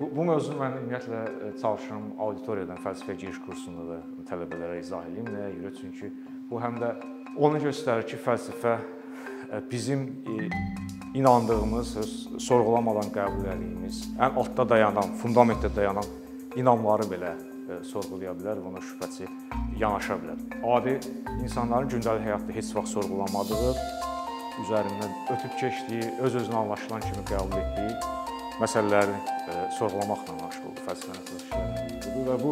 Bu mövzunu mən ümumiyyətlə çalışıram auditoriyadan fəlsəfə giriş kursunda da tələbələrə izah edeyim. Nəyə görə? Çünki bu həm də onu göstərir ki, fəlsəfə bizim inandığımız, sorğulamadan qəbul etdiyimiz, ən altda dayanan, fundamentdə dayanan inamları belə sorğulaya bilər və ona şübhəçi yanaşa bilər. Adi insanların gündəlik həyatda heç vaxt sorğulamadığı, üzərindən ötüb keçdiyi, öz-özünə anlaşılan kimi qəbul etdiyi məsələləri sorğulamaqla məşğuldur fəlsəfənin işləridir və bu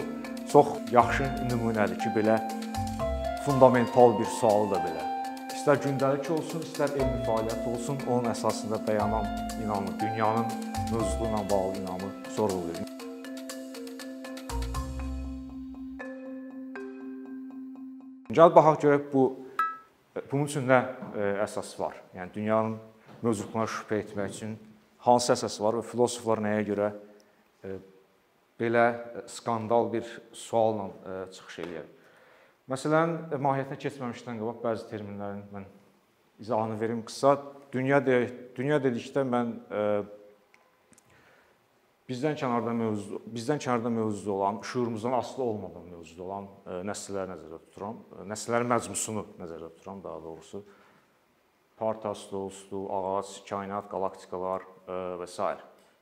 çox yaxşı nümunədir ki, belə fundamental bir sualı da belə istər gündəlik olsun, istər elmi fəaliyyət olsun, onun əsasında dayanan inamı, dünyanın mövzusu ilə bağlı inamı sorğulayır. Gəl baxaq görək bunun üçün nə əsas var? Yəni dünyanın mövzularına şübhə etmək üçün hansı əsas var və filosoflar nəyə görə belə skandal bir sualla çıxış edir? Məsələn, mahiyyətinə keçməmişdən qabaq bəzi terminlərin mən izahını verim qısa. Dünya dedikdə mən bizdən kənarda mövzuda olan, şuurumuzdan asılı olmadan mövzuda olan nəslələri nəzərdə tuturam. Nəslərin məcmusunu nəzərdə tuturam daha doğrusu. Parta, stol, ağac, kainat, qalaktikalar və s.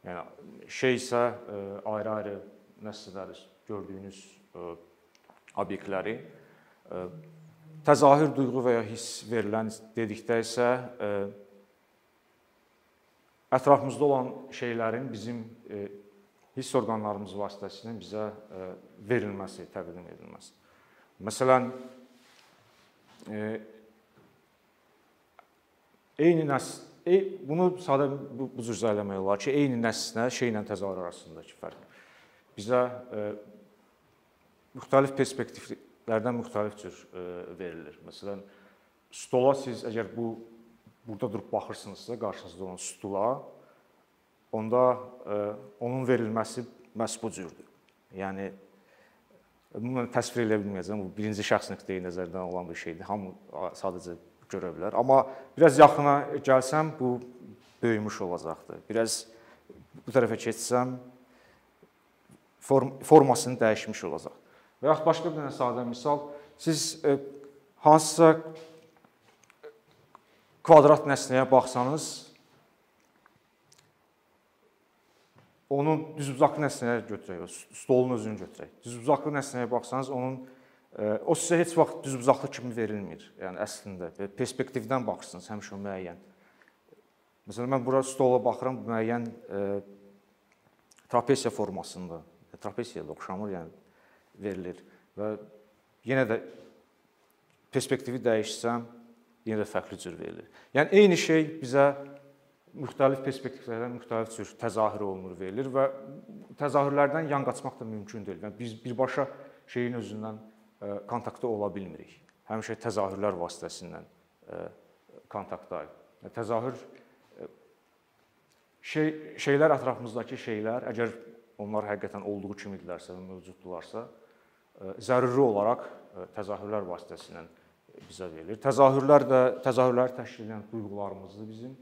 Yəni şey isə ayrı-ayrı nəsləri, gördüyünüz obyektləri təzahür duyğu və ya hiss verilən dedikdə isə ətrafımızda olan şeylərin bizim hiss orqanlarımız vasitəsilə bizə verilməsi, təqdim edilməsi. Məsələn, bunu sadə bu cür izah eləmək olar ki, eyni nəsnə şeylə təzahür arasındakı fərq bizə müxtəlif perspektivlərdən müxtəlif cür verilir. Məsələn, stola siz əgər burada durub baxırsınızsa, qarşınızda olan stula, onda onun verilməsi məhz bu cürdür. Yəni, bunu təsvir edə bilməyəcəm, bu birinci şəxs nöqteyi nəzərdən olan bir şeydir, hamı sadəcə görə bilər. Amma biraz yaxına gəlsəm, bu böyümüş olacaqdır. Biraz bu tərəfə keçsəm, formasını dəyişmiş olacaq. Və yaxud başqa bir dənə sadə misal, siz hansısa kvadrat nəsnəyə baxsanız, onu düzbucaqlı nəsnəyə götürək, stolun özünü götürək. Düzbucaqlı nəsnəyə baxsanız, o sizə heç vaxt düzbucaqlı kimi verilmir. Yəni, əslində, perspektivdən baxırsınız, həmişə o müəyyən. Məsələn, mən bura stola baxıram, müəyyən trapesiya formasında, trapesiya da oxşamır, yəni, verilir. Və yenə də perspektivi dəyişsəm, yenə də fərqli cür verilir. Yəni, eyni şey bizə müxtəlif perspektivlərdən müxtəlif cür təzahür olunur, verilir və təzahürlərdən yan qaçmaq da mümkün deyil. Yəni, biz birbaşa şeyin özündən kontaktda ola bilmirik. Həmişə təzahürlər vasitəsindən kontaktdayıq. Təzahür, şeylər, ətrafımızdakı şeylər, əgər onlar həqiqətən olduğu kimidirlərsə və mövcuddurlarsa, zəruri olaraq təzahürlər vasitəsindən bizə verilir. Təzahürləri təşkil edən duyğularımızdır bizim.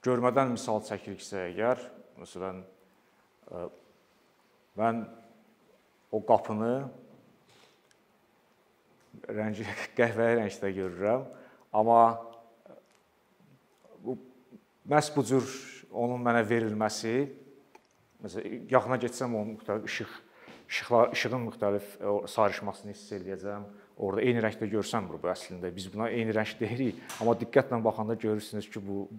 Görmədən misal çəkiriksə əgər, məsələn, mən o qapını qəhvəyi rəngdə görürəm, amma məhz bu cür onun mənə verilməsi, məsələn, yaxına getsəm onun müxtəlif işığın müxtəlif sayrışmasını hiss edəcəm. Orada eyni rəngdə görsəm bu əslində. Biz buna eyni rəng deyirik, amma diqqətlə baxanda görürsünüz ki, bu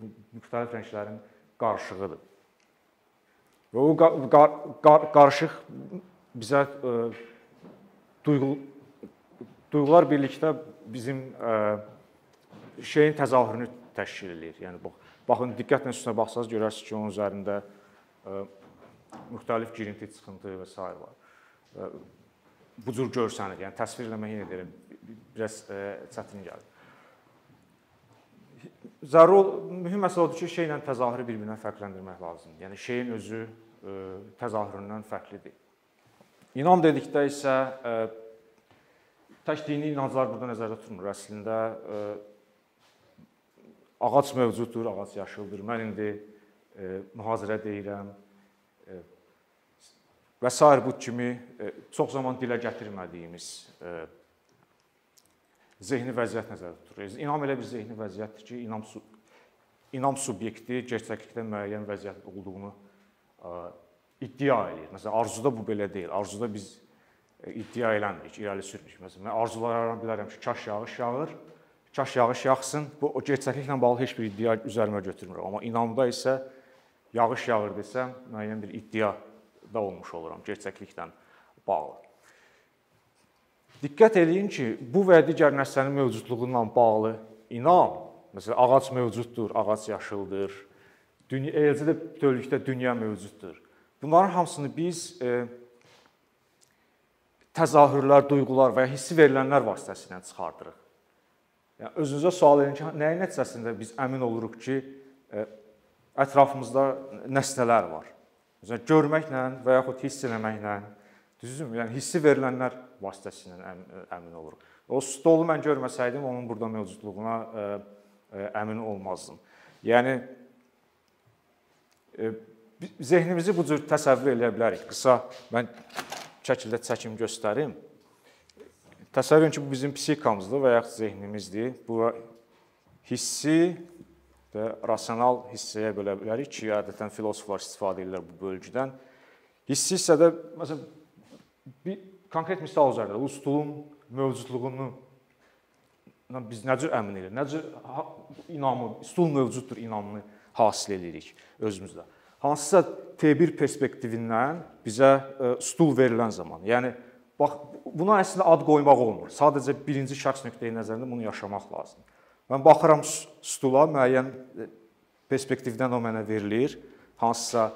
müxtəlif rənglərin qarışığıdır. Və o qarışıq bizə duyğular birlikdə bizim şeyin təzahürünü təşkil edir. Yəni, baxın, diqqətlə üstünə baxsanız görərsiniz ki, onun üzərində müxtəlif girinti, çıxıntı və s. var. Bu cür görsənir. Yəni, təsvir eləmək yenə deyirəm, biraz çətin gəlir. Mühüm məsələ odur ki, şeylə təzahürü bir-birindən fərqləndirmək lazımdır. Yəni, şeyin özü təzahüründən fərqlidir. İnam dedikdə isə tək dini inanclar burada nəzərdə tutulmur. Əslində, ağac mövcuddur, ağac yaşıldır. Mən indi mühazirə deyirəm, və sair bu kimi çox zaman dilə gətirmədiyimiz zehni vəziyyət nəzərdə tutulur. İnam elə bir zehni vəziyyətdir ki, inam subyekti gerçəklikdə müəyyən vəziyyət olduğunu iddia edir. Məsələn, arzuda bu belə deyil. Arzuda biz iddia eləmirik, irəli sürmürük. Məsələn, mən arzulara bilərəm ki, kaş yağış yağır, kaş yağış yağsın. Bu o gerçəkliklə bağlı heç bir iddia üzərimə götürmürəm. Amma inamda isə yağış yağır desəm, müəyyən bir iddia da olmuş oluram gerçəkliklə bağlı. Diqqət eləyin ki, bu və digər nəslənin mövcudluğundan bağlı inam, məsələn, ağac mövcuddur, ağac yaşıldır, eləcə də bütövlükdə dünya mövcuddur. Bunların hamısını biz təzahürlər, duyğular və ya hissi verilənlər vasitəsilə çıxardırıq. Yəni, özünüzə sual verin ki, nəyin nəticəsində biz əmin oluruq ki, ətrafımızda nəsnələr var? Məsələn, görməklə və yaxud hiss eləməklə, düzdürmü? Yəni, hissi verilənlər vasitəsilə əmin oluruq. O stolu mən görməsəydim, onun burada mövcudluğuna əmin olmazdım. Yəni, zehnimizi bu cür təsəvvür eləyə bilərik. Qısa, mən şəkildə çəkim göstərim. Təsəvvür edin ki, bu bizim psixikamızdır və yaxud zehnimizdir. Bu hissi və rasional hissəyə bölə bilərik ki, adətən filosoflar istifadə edirlər bu bölgüdən. Hissi hissədə, məsələn, bir konkret misal üzərində, bu stulun mövcudluğunu biz nə cür əmin edirik, nə cür inamı, stul mövcuddur inamını hasil edirik özümüzdə. Hansısa T1 perspektivindən bizə stul verilən zaman, yəni bax, buna əslində ad qoymaq olmur. Sadəcə birinci şəxs nöqteyi nəzərində bunu yaşamaq lazımdır. Mən baxıram stula, müəyyən perspektivdən o mənə verilir, hansısa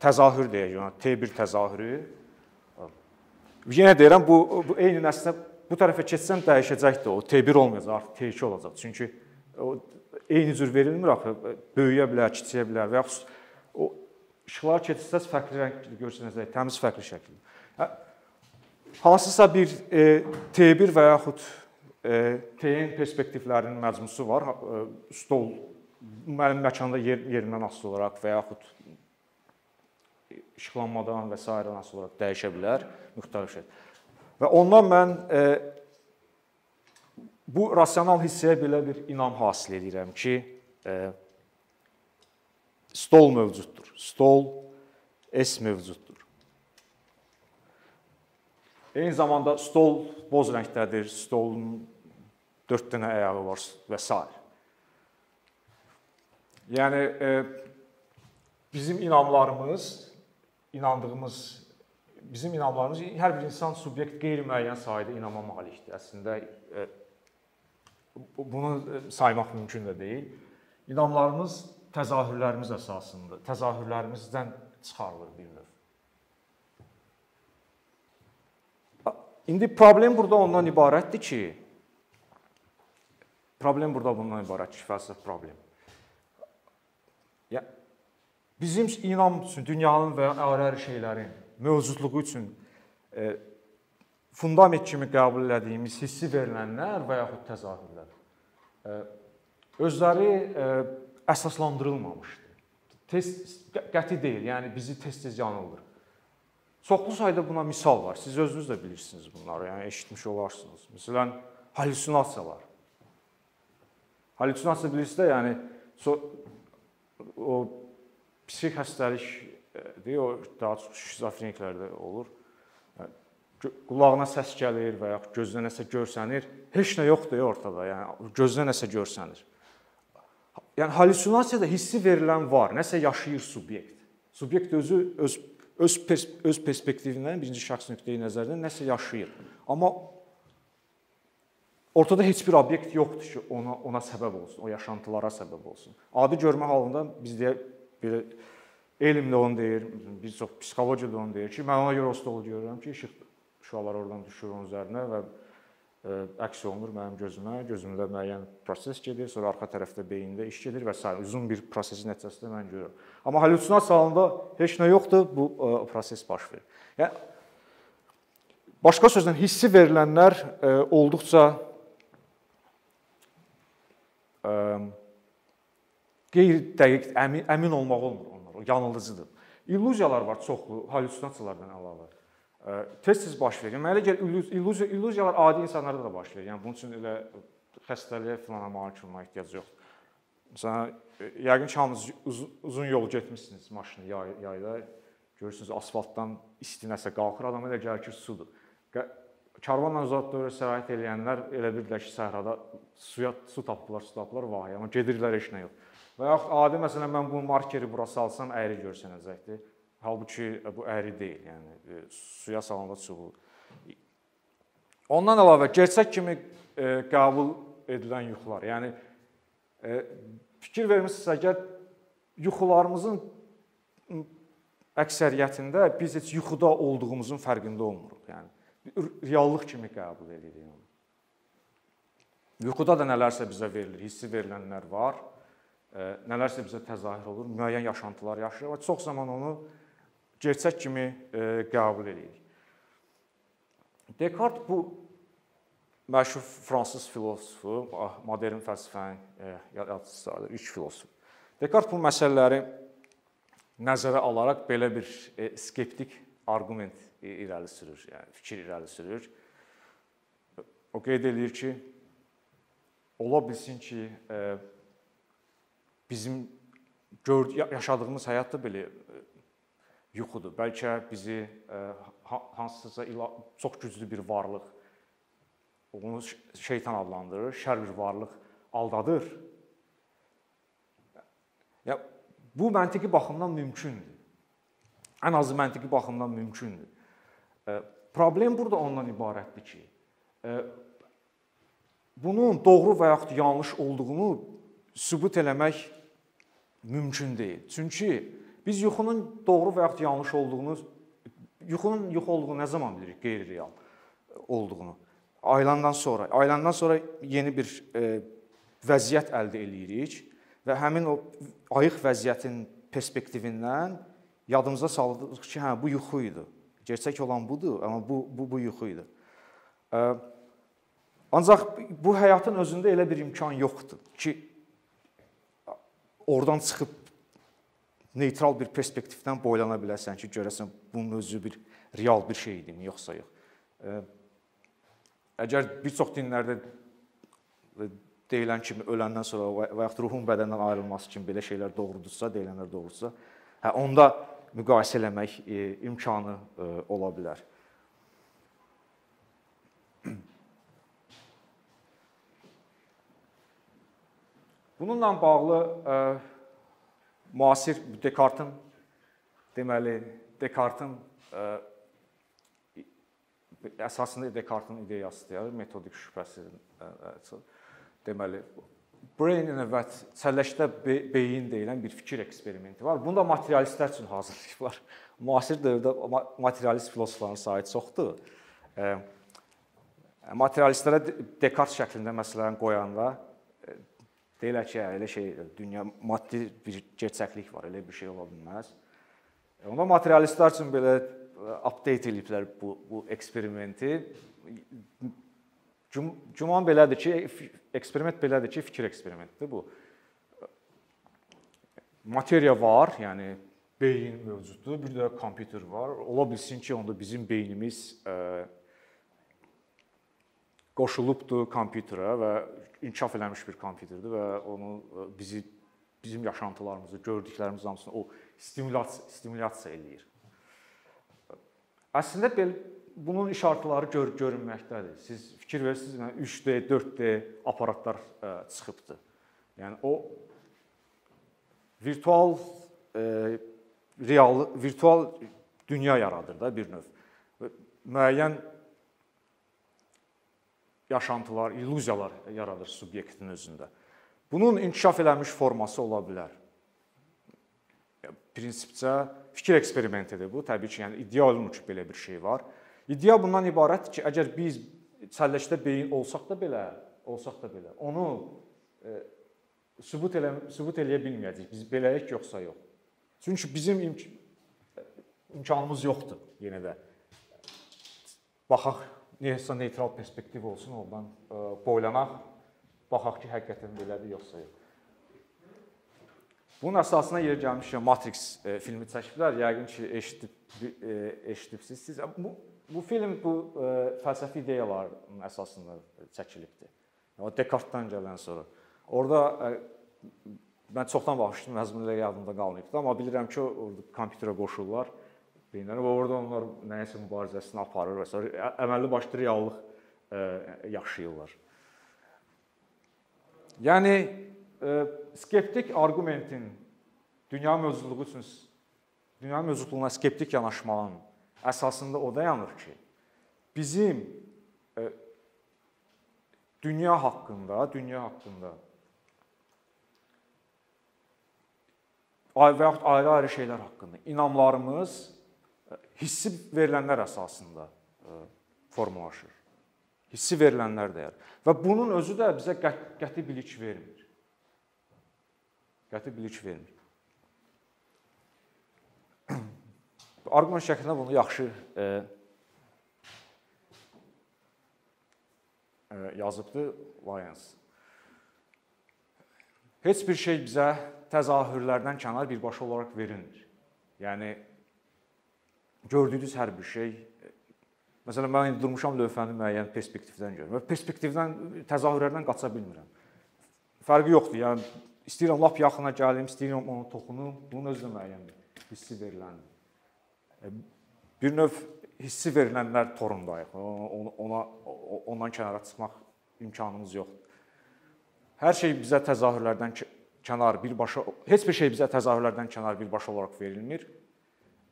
təzahür deyək, T1 təzahürü. Yenə deyirəm, bu eyni nəslə bu tərəfə keçsəm dəyişəcəkdir, o T1 olmayacaq, artıq T2 olacaq. Çünki o eyni cür verilmir axı, böyüyə bilər, kiçiyə bilər və yaxud o işıqları keçirsəz fərqli rəng görsənəcək, təmiz fərqli şəkildə. Hansısa bir T1 və yaxud T-in perspektivlərinin məcmusu var. Stol mənim məkanda yerindən asılı olaraq və yaxud işıqlanmadan və s. asılı olaraq dəyişə bilər, müxtəlif şey. Və ondan mən bu rasional hissəyə belə bir inam hasil edirəm ki, stol mövcuddur. Stol S mövcuddur. Eyni zamanda stol boz rəngdədir, stolun 4 dənə ayağı var və s. Yəni, bizim inamlarımız, hər bir insan subyekt qeyri-müəyyən sayda inama malikdir. Əslində, bunu saymaq mümkün də deyil. İnamlarımız təzahürlərimiz əsasında, təzahürlərimizdən çıxarılır bir növ. İndi problem burada ondan ibarətdir ki, fəlsəfi problem. Bizim inam üçün, dünyanın və ayrı-ayrı şeylərin mövcudluğu üçün fundament kimi qəbul elədiyimiz hissi verilənlər və yaxud təzahürlər özləri əsaslandırılmamışdır. Qəti deyil, yəni bizi tez-tez yanıldır. Çoxlu sayda buna misal var. Siz özünüz də bilirsiniz bunları, yəni eşitmiş olarsınız. Məsələn, halüsinasiyalar. Halüsinasiya bilirsiniz də, yəni o psixik xəstəlikdir, o daha çox şizofreniklərdə olur. Qulağına səs gəlir və yaxud gözünə nəsə görsənir. Heç nə yoxdur ortada, yəni gözünə nəsə görsənir. Yəni halüsinasiyada hissi verilən var, nəsə yaşayır subyekt. Subyekt özü öz perspektivindən, birinci şəxs nöqteyi nəzərdən nəsə yaşayır. Amma ortada heç bir obyekt yoxdur ki, ona səbəb olsun, o yaşantılara səbəb olsun. Adi görmə halında biz belə elm də onu deyir, bir çox psixologiya da onu deyir ki, mən ona görə o stolu görürəm ki, şüalar oradan düşür onun üzərinə və əks olunur mənim gözümdə müəyyən proses gedir, sonra arxa tərəfdə beyində iş gedir və s. Uzun bir prosesin nəticəsində mən görürəm. Amma halüsinasiya halında heç nə yoxdur, bu proses baş verir. Yəni, başqa sözlə, hissi verilənlər olduqca qeyri-dəqiq, əmin olmaq olmur onlar, o yanıldıcıdır. İllüziyalar var çoxlu, hallyusinasiyalardan əlavə. Tez-tez baş verir. Mənə elə gəlir illüziyalar adi insanlarda da baş verir. Yəni bunun üçün elə xəstəliyə filana malik olmağa ehtiyac yoxdur. Məsələn, yəqin ki, hamınız uzun yol getmişsiniz maşını yayda. Görürsünüz, asfaltdan isti nəsə qalxır, adama elə gəlir ki, sudur. Karvanla uzaq dövrə sərayət eləyənlər elə bilirlər ki, səhrada su tapdılar, vay, amma gedirlər heç nə yox. Və yaxud adi, məsələn, mən bu markeri bura salsam, əyri görsənəcəkdir. Halbuki bu əyri deyil, yəni suya salanda çubuq. Ondan əlavə, gerçək kimi qəbul edilən yuxular, yəni fikir vermişsinizsə, əgər yuxularımızın əksəriyyətində biz heç yuxuda olduğumuzun fərqində olmuruq. Yəni reallıq kimi qəbul edirik onu. Yuxuda da nələrsə bizə verilir, hissi verilənlər var, nələrsə bizə təzahür olur, müəyyən yaşantılar yaşayır və çox zaman onu gerçək kimi qəbul edirik. Descartes bu məşhur fransız filosofu, modern fəlsəfənin yaradıcısı, ilk filosof. Descartes bu məsələləri nəzərə alaraq belə bir skeptik arqument irəli sürür, yəni fikir irəli sürür. O qeyd edir ki, ola bilsin ki, bizim yaşadığımız həyat da belə yuxudur. Bəlkə bizi hansısa çox güclü bir varlıq, onu şeytan adlandırır, şər bir varlıq aldadır. Bu məntiqi baxımdan mümkündür. Ən azı məntiqi baxımdan mümkündür. Problem burada ondan ibarətdir ki, bunun doğru və yaxud yanlış olduğunu sübut eləmək mümkün deyil. Çünki biz yuxunun doğru və yaxud yanlış olduğunu, yuxunun yuxu olduğunu nə zaman bilirik qeyri-real olduğunu? Aylandan sonra yeni bir vəziyyət əldə edirik və həmin o ayıq vəziyyətin perspektivindən yadımıza salırıq ki, hə, bu yuxu idi. Gerçək olan budur, amma bu yuxu idi. Ancaq bu həyatın özündə elə bir imkan yoxdur ki, oradan çıxıb neytral bir perspektivdən boylana bilərsən ki, görəsən bunun özü bir real bir şey idi, yoxsa yox. Əgər bir çox dinlərdə deyilən kimi öləndən sonra və yaxud ruhun bədəndən ayrılması kimi belə şeylər doğrudursa, deyilənlər doğrudursa, onda müqayisə eləmək imkanı ola bilər. Bununla bağlı müasir Descartes-in, deməli, Descartes-in əsasında Descartes-in ideyasıdır, metodik şübhəsidir. Deməli, brain və səlləşdə beyin deyilən bir fikir eksperimenti var. Bunu da materialistlər üçün hazırlayıblar. Müasir dövrdə materialist filosofların sayı çoxdur. Materialistlərə Descartes şəklində məsələni qoyanda deyirlər ki, elə şey, dünya maddi bir gerçəklik var, elə bir şey ola bilməz. Onda materialistlər üçün belə update ediblər bu eksperimenti. Güman belədir ki, eksperiment belədir ki, fikir eksperimentidir bu. Materiya var, yəni beyin mövcuddur, bir də kompüter var. Ola bilsin ki, onda bizim beynimiz qoşulubdur kompüterə və inkişaf eləmiş bir kompüterdir və onu bizim yaşantılarımızı, gördüklərimiz hamısını o stimulyasiya eləyir. Əslində bunun işarətləri görünməkdədir. Siz fikir verirsiniz, 3D, 4D aparatlar çıxıbdır. Yəni o virtual dünya yaradır da bir növ. Müəyyən yaşantılar, illüziyalar yaradır subyektin özündə. Bunun inkişaf eləmiş forması ola bilər. Prinsipcə fikir eksperimentidir bu. Təbii ki, yəni iddia olunur ki, belə bir şey var. İddia bundan ibarətdir ki, əgər biz səlləşdə beyin olsaq da belə, onu sübut eləyə bilməyəcəyik. Biz beləyik, yoxsa yox. Çünki bizim imkanımız yoxdur yenə də. Baxaq, neysə neytral perspektiv olsun, ondan boylanaq, baxaq ki, həqiqətən belədir, yoxsa yox. Bunun əsasına yer gəlmişkən Matrix filmi çəkiblər. Yəqin ki, eşidibsiniz. Siz bu film bu fəlsəfi ideyaların əsasında çəkilibdir. O Descartes-dan gələn sonra. Orada mən çoxdan baxmışdım, məzmunla yadımda qalmayıbdı, amma bilirəm ki, orada kompüterə qoşurlar. Və orada onlar nəyəsə mübarizəsini aparır və sonra əməlli başlı reallıq yaşayırlar. Yəni skeptik arqumentin dünya mövcudluğuna skeptik yanaşmanın əsasında o dayanır ki, bizim dünya haqqında və yaxud ayrı-ayrı şeylər haqqında inamlarımız hissi verilənlər əsasında formalaşır. Hissi verilənlər dəyər. Və bunun özü də bizə qəti bilik vermir. Qəti bilik vermir. Arqument şəklində bunu yaxşı yazıbdır Lyons. Heç bir şey bizə təzahürlərdən kənar birbaşa olaraq verilmir. Yəni, gördüyünüz hər bir şey, məsələn, mən indi durmuşam lövhəni müəyyən perspektivdən görürüm. Perspektivdən, təzahürlərdən qaça bilmirəm. Fərqi yoxdur, yəni, istəyirəm lap yaxına gəlim, istəyirəm onu toxunum, bunun özü də müəyyən bir hissi veriləndir. Bir növ hissi verilənlər torundayıq, ondan kənara çıxmaq imkanımız yoxdur. Hər şey bizə təzahürlərdən kənar birbaşa, heç bir şey bizə təzahürlərdən kənar birbaşa olaraq verilmir.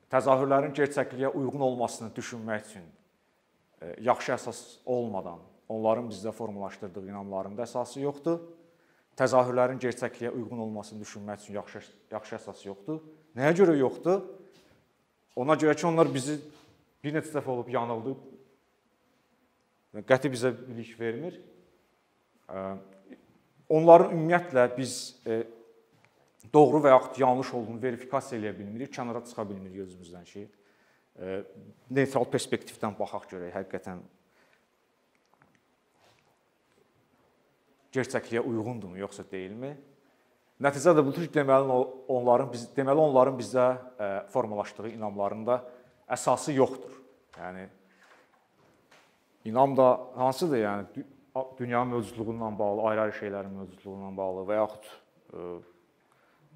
Təzahürlərin gerçəkliyə uyğun olmasını düşünmək üçün yaxşı əsas olmadan onların bizdə formalaşdırdığı inamların da əsası yoxdur. Təzahürlərin gerçəkliyə uyğun olmasını düşünmək üçün yaxşı əsas yoxdur. Nəyə görə yoxdur? Ona görə ki, onlar bizi bir neçə dəfə olub yanıldıb, qəti bizə bilik vermir. Onların ümumiyyətlə biz doğru və yaxud yanlış olduğunu verifikasiya edə bilmirik, kənara çıxa bilmirik gözümüzdən ki, neytral perspektivdən baxaq görək, həqiqətən gerçəkliyə uyğundurmu, yoxsa deyilmi? Nəticə də budur ki, deməli onların bizə formalaşdığı inamlarında əsası yoxdur. Yəni, inam da hansıdır? Yəni, dünya mövcudluğundan bağlı, ayrı-ayrı şeylərin mövcudluğundan bağlı və yaxud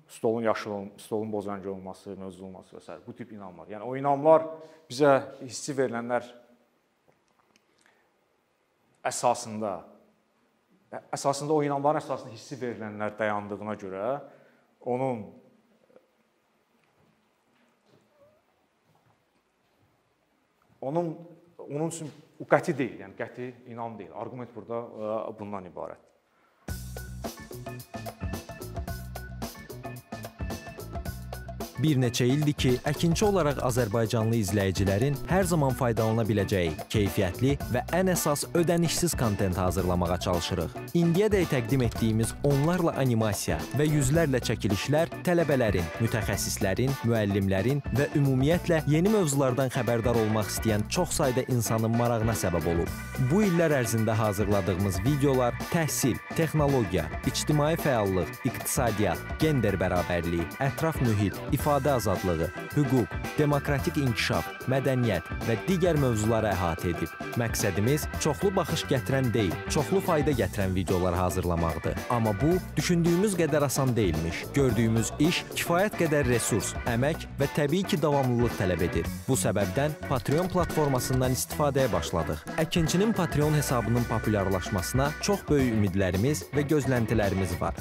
stolun bozancı olması, mövcud olması və s. Bu tip inamlar. Yəni, o inamlar bizə hissi verilənlər əsasında o inamların əsasında hissi verilənlər dayandığına görə onun üçün o qəti deyil, yəni qəti inam deyil. Arqument burada bundan ibarət. Bir neçə ildir ki, əkinçi olaraq Azərbaycanlı izləyicilərin hər zaman faydalana biləcəyi, keyfiyyətli və ən əsas ödənişsiz kontent hazırlamağa çalışırıq. İndiyədək təqdim etdiyimiz onlarla animasiya və yüzlərlə çəkilişlər tələbələrin, mütəxəssislərin, müəllimlərin və ümumiyyətlə yeni mövzulardan xəbərdar olmaq istəyən çox sayda insanın marağına səbəb olub. Bu illər ərzində hazırladığımız videolar təhsil, texnologiya, ictimai fəallıq, iqtisadiyyat, gender bərabərliyi, ətraf mühit, ifadə azadlığı, hüquq, demokratik inkişaf, mədəniyyət və digər mövzuları əhatə edib. Məqsədimiz çoxlu baxış gətirən deyil, çoxlu fayda gətirən videolar hazırlamaqdır. Amma bu, düşündüyümüz qədər asan deyilmiş. Gördüyümüz iş kifayət qədər resurs, əmək və təbii ki, davamlılıq tələb edir. Bu səbəbdən Patreon platformasından istifadəyə başladıq. Əkinçinin Patreon hesabının populyarlaşmasına çox böyük ümidlərimiz və gözləntilərimiz var.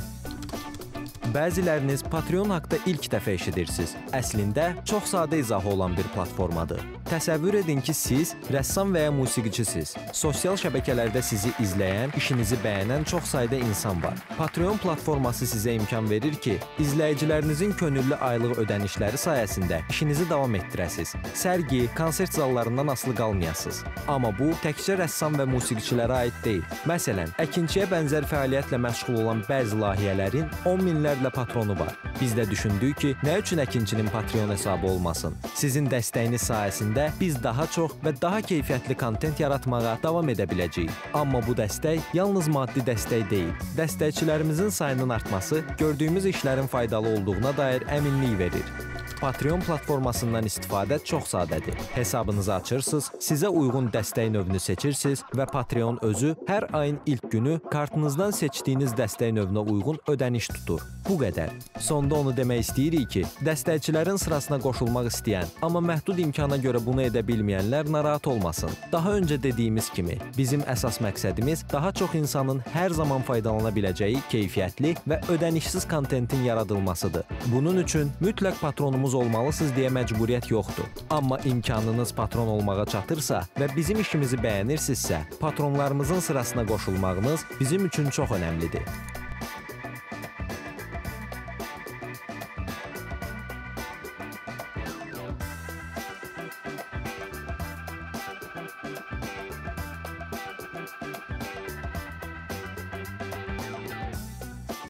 Bəziləriniz Patreon haqda ilk dəfə eşidirsiniz. Əslində, çox sadə izahı olan bir platformadır. Təsəvvür edin ki, siz rəssam və ya musiqiçisiniz. Sosial şəbəkələrdə sizi izləyən, işinizi bəyənən çox sayda insan var. Patreon platforması sizə imkan verir ki, izləyicilərinizin könüllü aylıq ödənişləri sayəsində işinizi davam etdirəsiniz. Sərgi, konsert zallarından asılı qalmayasınız. Amma bu, təkcə rəssam və musiqiçilərə aid deyil. Məsələn, əkinçiyə bənzər fəaliyyətlə məşğul olan bəzi layihələrin 10 minlərlə patronu var. Biz də düşündük ki, nə üçün əkinçinin Patreon hesabı olmasın? Sizin dəstəyiniz sayəsində sayəsində biz daha çox və daha keyfiyyətli kontent yaratmağa davam edə biləcəyik. Amma bu dəstək yalnız maddi dəstək deyil. Dəstəkçilərimizin sayının artması gördüyümüz işlərin faydalı olduğuna dair əminlik verir. Patreon platformasından istifadə çox sadədir. Hesabınızı açırsınız, sizə uyğun dəstək növünü seçirsiniz və Patreon özü hər ayın ilk günü kartınızdan seçdiyiniz dəstək növünə uyğun ödəniş tutur. Bu qədər. Sonda onu demək istəyirik ki, dəstəkçilərin sırasına qoşulmaq istəyən, amma məhdud imkana görə bunu edə bilməyənlər narahat olmasın. Daha öncə dediyimiz kimi, bizim əsas məqsədimiz daha çox insanın hər zaman faydalana biləcəyi keyfiyyətli və ödənişsiz kontentin yaradılmasıdır. Bunun üçün mütləq patronumuz olmalısınız deyə məcburiyyət yoxdur. Amma imkanınız patron olmağa çatırsa və bizim işimizi bəyənirsinizsə, patronlarımızın sırasına qoşulmağınız bizim üçün çox önəmlidir.